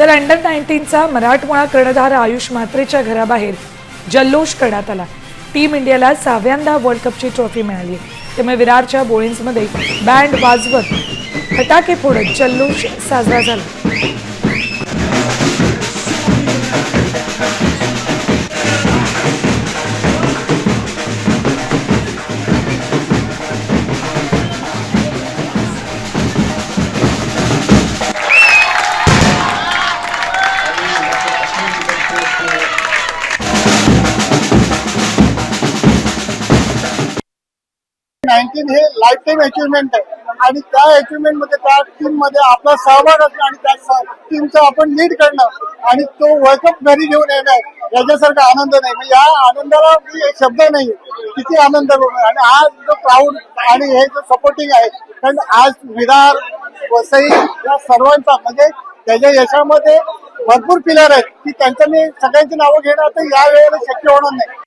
तर अंडर 19चा मराठमोळा कर्णधार आयुष म्हात्रेच्या घराबाहेर जल्लोष करण्यात आला। टीम इंडियाला 6व्यांदा वर्ल्ड कपची ट्रॉफी मिळाली, त्यामुळे विरारच्या बोळिन्समध्ये बँड वाजवत फटाके फोडत जल्लोष साजरा झाला। हे लाईफ टाईम अचिव्हमेंट आहे आणि त्या अचिव्हमेंट मध्ये त्या टीम मध्ये आपला सहभाग असणं आणि त्या टीमचं आपण लीड करणं आणि तो वर्ल्ड कप घरी घेऊन येणं याच्यासारखा आनंद नाही। म्हणजे या आनंदाला शब्द नाही, किती आनंद आणि आज जो क्राऊड आणि हे जो सपोर्टिंग आहे, कारण आज विरार वसई या सर्वांचा म्हणजे त्याच्या यशामध्ये भरपूर पिलर आहेत की त्यांचं मी सगळ्यांची नावं घेणं आता या वेळेला शक्य होणार नाही।